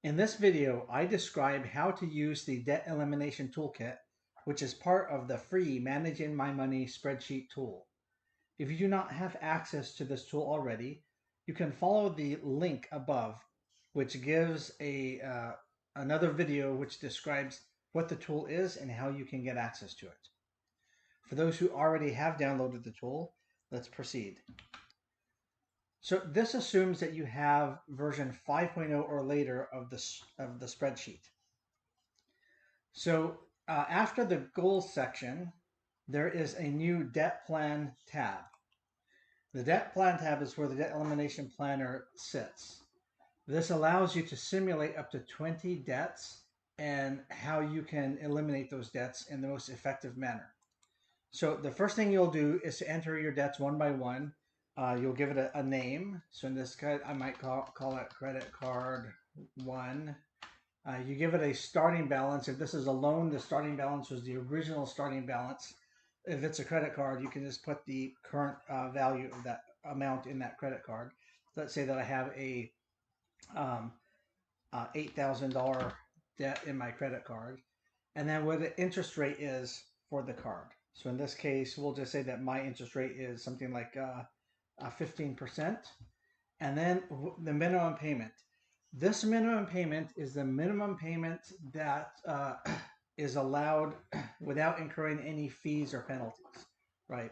In this video, I describe how to use the Debt Elimination Toolkit, which is part of the free Managing My Money spreadsheet tool. If you do not have access to this tool already, you can follow the link above, which gives another video which describes what the tool is and how you can get access to it. For those who already have downloaded the tool, let's proceed. So this assumes that you have version 5.0 or later of the spreadsheet. So after the goals section, there is a new debt plan tab. The debt plan tab is where the debt elimination planner sits. This allows you to simulate up to 20 debts and how you can eliminate those debts in the most effective manner. So the first thing you'll do is to enter your debts one by one. You'll give it a name. So in this case, I might call it credit card 1. You give it a starting balance. If this is a loan, the starting balance was the original starting balance. If it's a credit card, you can just put the current value of that amount in that credit card. Let's say that I have a $8,000 debt in my credit card, and then what the interest rate is for the card. So in this case, we'll just say that my interest rate is something like 15%, and then the minimum payment. This minimum payment is the minimum payment that is allowed without incurring any fees or penalties, right?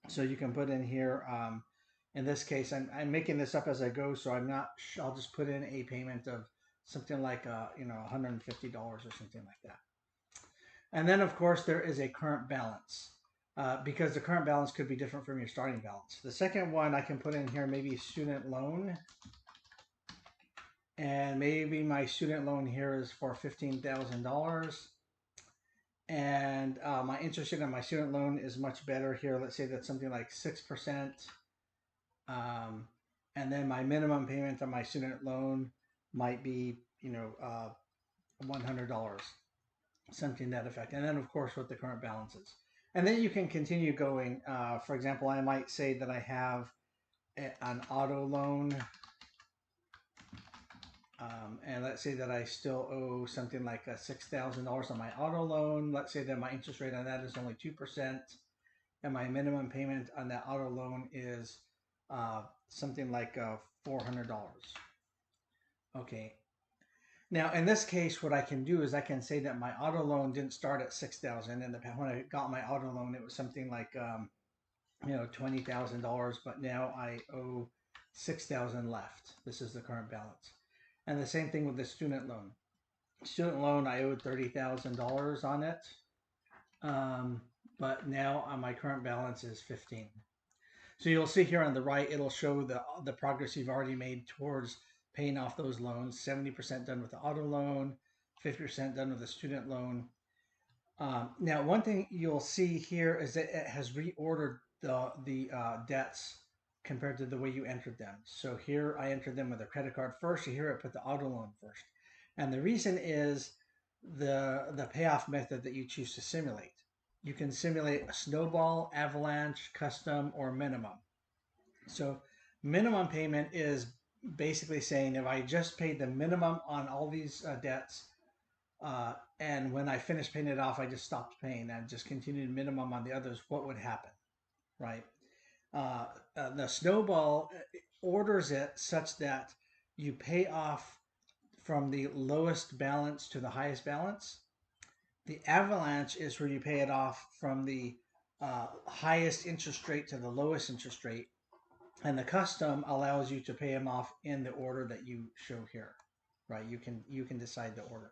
So you can put in here, in this case, I'm making this up as I go, so I'll just put in a payment of something like, $150 or something like that. And then, of course, there is a current balance. Because the current balance could be different from your starting balance. The second one I can put in here, maybe student loan. And maybe my student loan here is for $15,000. And my interest rate on my student loan is much better here. Let's say that's something like 6%. And then my minimum payment on my student loan might be, $100, something to that effect. And then, of course, what the current balance is. And then you can continue going. For example, I might say that I have an auto loan. And let's say that I still owe something like $6,000 on my auto loan. Let's say that my interest rate on that is only 2%. And my minimum payment on that auto loan is something like $400. Okay. Now, in this case, what I can do is I can say that my auto loan didn't start at 6,000, and when I got my auto loan, it was something like $20,000, but now I owe 6,000 left. This is the current balance. And the same thing with the student loan. Student loan, I owed $30,000 on it, but now my current balance is 15. So you'll see here on the right, it'll show the progress you've already made towards paying off those loans. 70% done with the auto loan, 50% done with the student loan. Now, one thing you'll see here is that it has reordered the debts compared to the way you entered them. So here I entered them with a credit card first. Here I put the auto loan first. And the reason is the payoff method that you choose to simulate. You can simulate a snowball, avalanche, custom, or minimum. So minimum payment is basically saying if I just paid the minimum on all these debts, and when I finished paying it off, I just stopped paying and just continued minimum on the others, what would happen, right? The snowball orders it such that you pay off from the lowest balance to the highest balance. The avalanche is where you pay it off from the highest interest rate to the lowest interest rate. And the custom allows you to pay them off in the order that you show here, right? You can decide the order.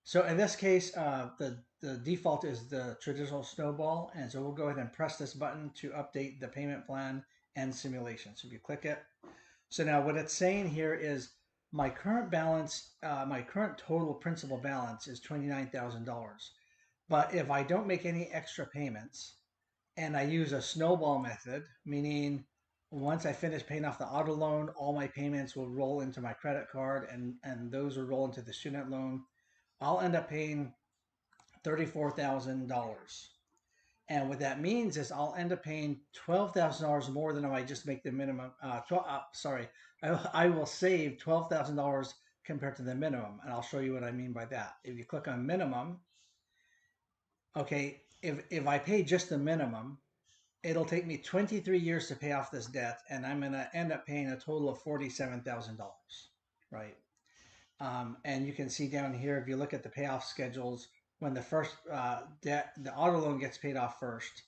So in this case, the default is the traditional snowball. And so we'll go ahead and press this button to update the payment plan and simulation. So if you click it. So now what it's saying here is my current balance, my current total principal balance is $29,000. But if I don't make any extra payments and I use a snowball method, meaning once I finish paying off the auto loan, all my payments will roll into my credit card and those will roll into the student loan. I'll end up paying $34,000. And what that means is I'll end up paying $12,000 more than if I just make the minimum. I will save $12,000 compared to the minimum. And I'll show you what I mean by that. If you click on minimum, okay, if I pay just the minimum, it'll take me 23 years to pay off this debt, and I'm going to end up paying a total of $47,000, right? And you can see down here, if you look at the payoff schedules, when the first debt, the auto loan gets paid off first.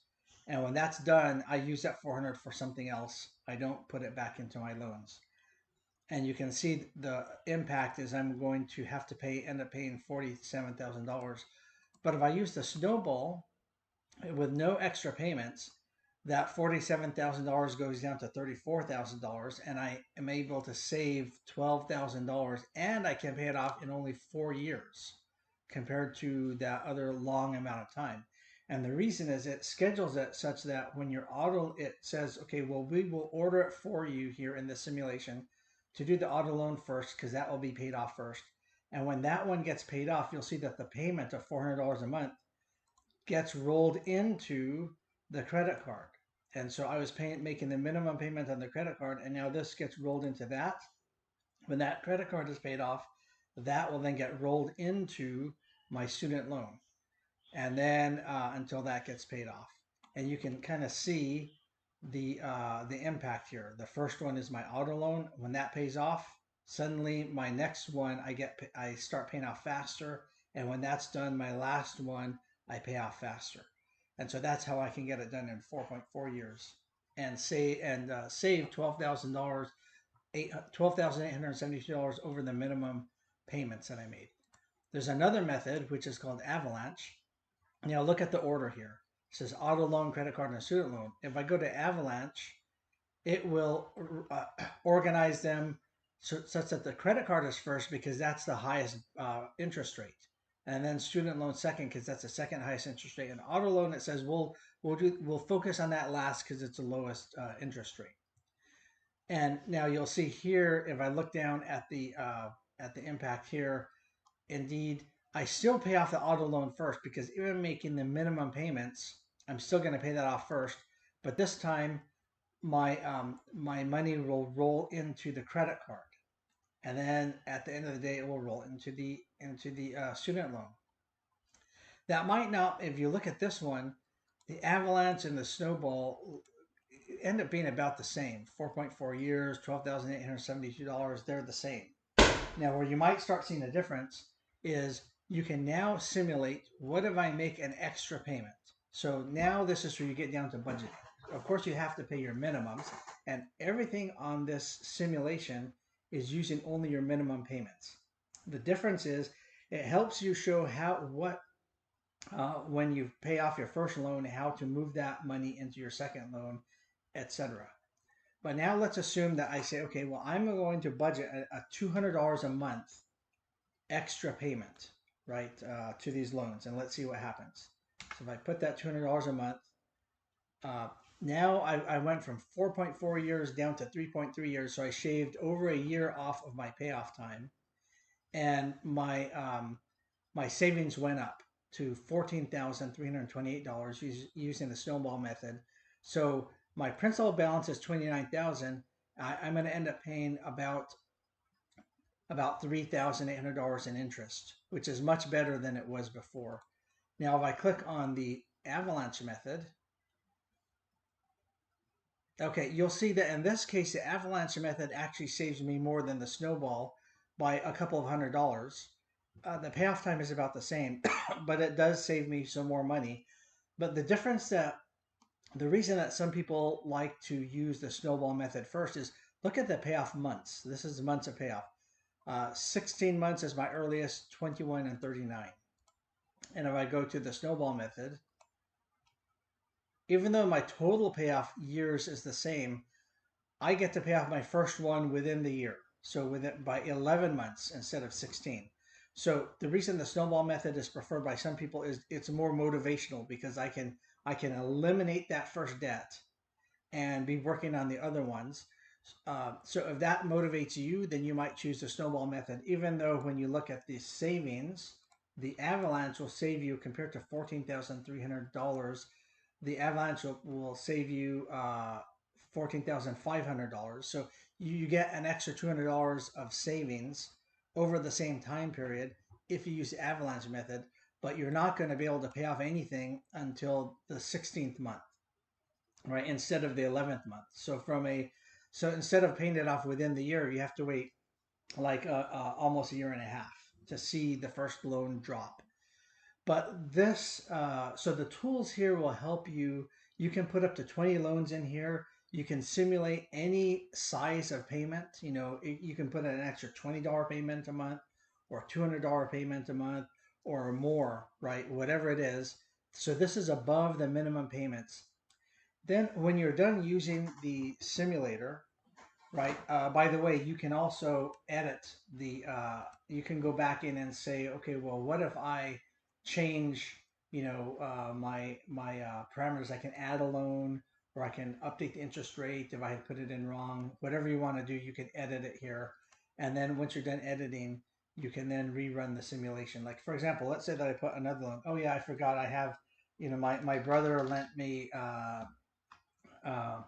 And when that's done, I use that 400 for something else. I don't put it back into my loans. And you can see the impact is I'm going to have to end up paying $47,000. But if I use the Snowball with no extra payments, that $47,000 goes down to $34,000, and I am able to save $12,000, and I can pay it off in only 4 years compared to that other long amount of time. And the reason is it schedules it such that when your auto, it says, okay, well, we will order it for you here in the simulation to do the auto loan first, because that will be paid off first. And when that one gets paid off, you'll see that the payment of $400 a month gets rolled into the credit card. And so I was making the minimum payment on the credit card, and now this gets rolled into that. When that credit card is paid off, that will then get rolled into my student loan, and then until that gets paid off. And you can kind of see the impact here. The first one is my auto loan. When that pays off, suddenly my next one I start paying off faster, and when that's done, my last one I pay off faster. And so that's how I can get it done in 4.4 years and save $12,872 over the minimum payments that I made. There's another method which is called Avalanche. Now look at the order here. It says auto loan, credit card, and student loan. If I go to Avalanche, it will organize them such that the credit card is first because that's the highest interest rate, and then student loan second because that's the second highest interest rate. And auto loan, it says we'll focus on that last because it's the lowest interest rate. And now you'll see here, if I look down at the impact here, indeed, I still pay off the auto loan first because even making the minimum payments, I'm still going to pay that off first. But this time, my money will roll into the credit card, and then at the end of the day, it will roll into the student loan. That might not, if you look at this one, the Avalanche and the Snowball end up being about the same. 4.4 years, $12,872. They're the same. Now, where you might start seeing a difference is you can now simulate, what if I make an extra payment? So now this is where you get down to budgeting. Of course, you have to pay your minimums, and everything on this simulation is using only your minimum payments. The difference is it helps you show when you pay off your first loan, how to move that money into your second loan, etc. But now let's assume that I say, okay, well, I'm going to budget a $200 a month extra payment, right, to these loans, and let's see what happens. So if I put that $200 a month, now I went from 4.4 years down to 3.3 years, so I shaved over a year off of my payoff time, and my savings went up to $14,328 using the Snowball method. So my principal balance is $29,000. I'm going to end up paying about $3,800 in interest, which is much better than it was before. Now, if I click on the Avalanche method, okay, you'll see that in this case, the Avalanche method actually saves me more than the Snowball by a couple of $100. The payoff time is about the same, but it does save me some more money. But the reason that some people like to use the Snowball method first is look at the payoff months. This is the months of payoff. 16 months is my earliest, 21 and 39. And if I go to the Snowball method, even though my total payoff years is the same, I get to pay off my first one within the year. So by 11 months instead of 16. So the reason the Snowball method is preferred by some people is it's more motivational because I can eliminate that first debt and be working on the other ones. So if that motivates you, then you might choose the Snowball method, even though when you look at the savings, the Avalanche will save you, compared to $14,300, the Avalanche will save you $14,500. So you get an extra $200 of savings over the same time period if you use the avalanche method, but you're not going to be able to pay off anything until the 16th month, right? Instead of the 11th month. So instead of paying it off within the year, you have to wait like almost a year and a half to see the first loan drop. But so the tools here will help you. You can put up to 20 loans in here. You can simulate any size of payment. You can put in an extra $20 payment a month or $200 payment a month or more, right? Whatever it is. So this is above the minimum payments. Then when you're done using the simulator, right? By the way, you can also edit you can go back in and say, okay, well, what if I change, my parameters? I can add a loan, or I can update the interest rate if I had put it in wrong. Whatever you want to do, you can edit it here. And then once you're done editing, you can then rerun the simulation. Like for example, let's say that I put another loan. Oh yeah, I forgot I have, my brother uh,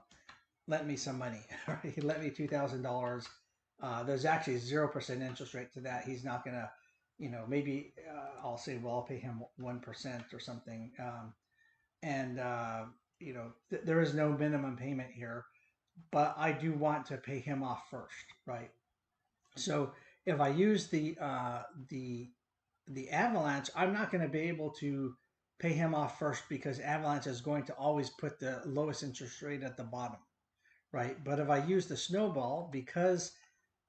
lent me some money. Right? He lent me $2,000. There's actually 0% interest rate to that. He's not gonna, maybe I'll say, well, I'll pay him 1% or something. And there is no minimum payment here, but I do want to pay him off first, right? So if I use the Avalanche, I'm not going to be able to pay him off first because Avalanche is going to always put the lowest interest rate at the bottom, right? But if I use the Snowball, because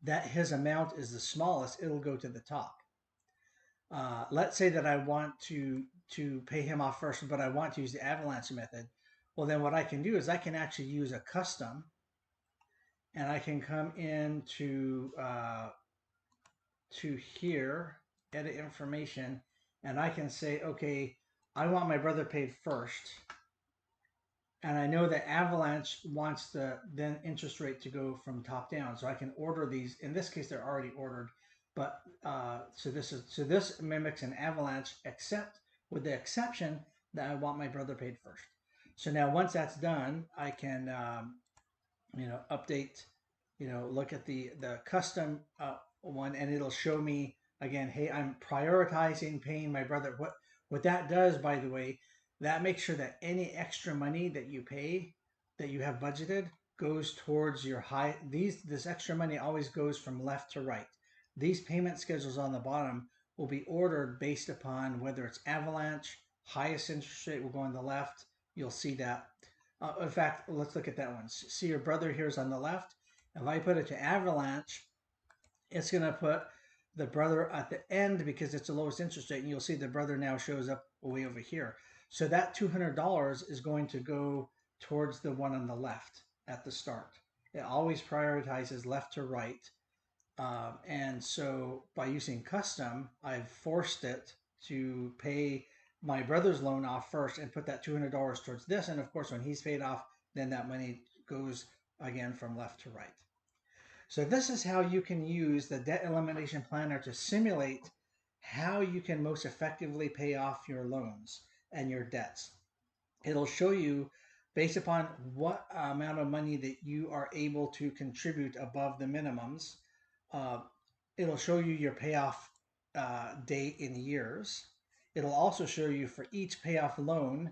that his amount is the smallest, it'll go to the top. Let's say that I want to pay him off first, but I want to use the Avalanche method. Well, then what I can do is I can actually use a custom, and I can come to here, edit information, and I can say, okay, I want my brother paid first. And I know that Avalanche wants the then interest rate to go from top down. So I can order these. In this case, they're already ordered. But so this mimics an Avalanche, except with the exception that I want my brother paid first. So now once that's done, I can update, look at the custom one, and it'll show me again, hey, I'm prioritizing paying my brother. What that does, by the way, that makes sure that any extra money that you pay, that you have budgeted, goes towards your high. This extra money always goes from left to right. These payment schedules on the bottom will be ordered based upon whether it's Avalanche, highest interest rate will go on the left. You'll see that. In fact, let's look at that one. See, your brother here is on the left. If I put it to Avalanche, it's going to put the brother at the end because it's the lowest interest rate. And you'll see the brother now shows up way over here. So that $200 is going to go towards the one on the left at the start. It always prioritizes left to right. And so by using custom, I've forced it to pay my brother's loan off first and put that $200 towards this. And of course, when he's paid off, then that money goes again from left to right. So this is how you can use the debt elimination planner to simulate how you can most effectively pay off your loans and your debts. It'll show you based upon what amount of money that you are able to contribute above the minimums. It'll show you your payoff date in years. It'll also show you for each payoff loan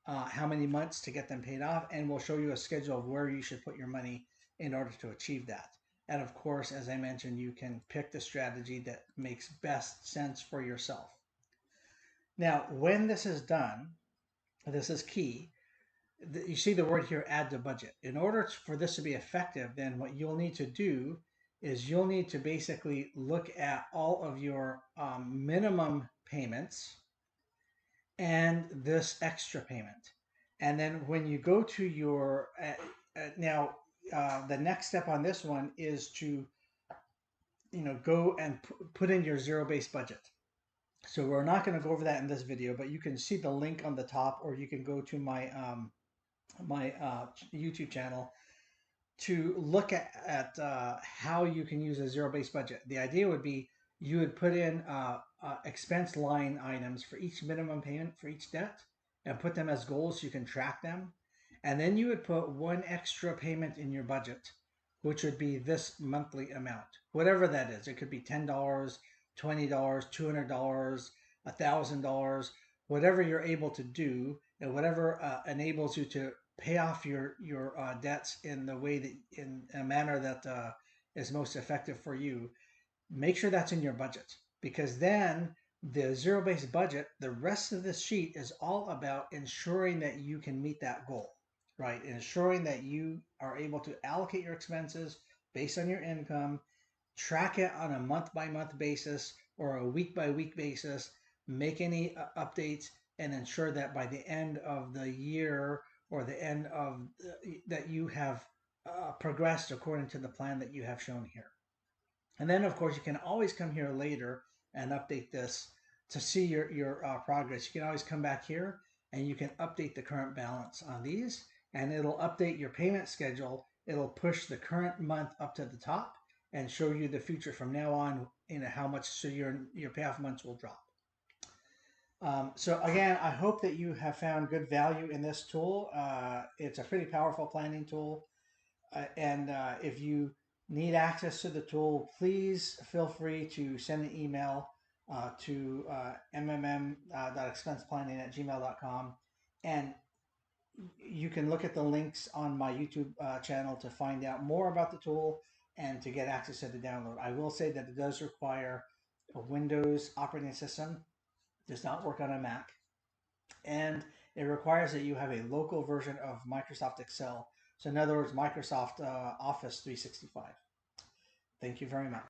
how many months to get them paid off, and we'll show you a schedule of where you should put your money in order to achieve that. And of course, as I mentioned, you can pick the strategy that makes best sense for yourself. Now, when this is done, this is key. You see the word here, add to budget. In order for this to be effective, then what you'll need to do is you'll need to basically look at all of your minimum payments and this extra payment. And then when you go to your, the next step on this one is to, go and put in your zero-based budget. So we're not going to go over that in this video, but you can see the link on the top, or you can go to my YouTube channel to look at how you can use a zero-based budget. The idea would be you would put in expense line items for each minimum payment for each debt and put them as goals so you can track them. And then you would put one extra payment in your budget which would be this monthly amount, whatever that is. It could be $10, $20, $200, $1,000, whatever you're able to do, and whatever enables you to pay off your debts in the way that in a manner that is most effective for you. Make sure that's in your budget, because then the zero-based budget, the rest of this sheet is all about ensuring that you can meet that goal, right? Ensuring that you are able to allocate your expenses based on your income, track it on a month by month basis or a week by week basis, make any updates, and ensure that by the end of the year or the end of that you have progressed according to the plan that you have shown here. And then, of course, you can always come here later and update this to see your progress. You can always come back here and you can update the current balance on these, and it'll update your payment schedule. It'll push the current month up to the top and show you the future from now on, how much so your payoff months will drop. So again, I hope that you have found good value in this tool. It's a pretty powerful planning tool. And if you need access to the tool, please feel free to send an email to mmm.expenseplanning@gmail.com. And you can look at the links on my YouTube channel to find out more about the tool and to get access to the download. I will say that it does require a Windows operating system. It does not work on a Mac. And it requires that you have a local version of Microsoft Excel. So in other words, Microsoft Office 365. Thank you very much.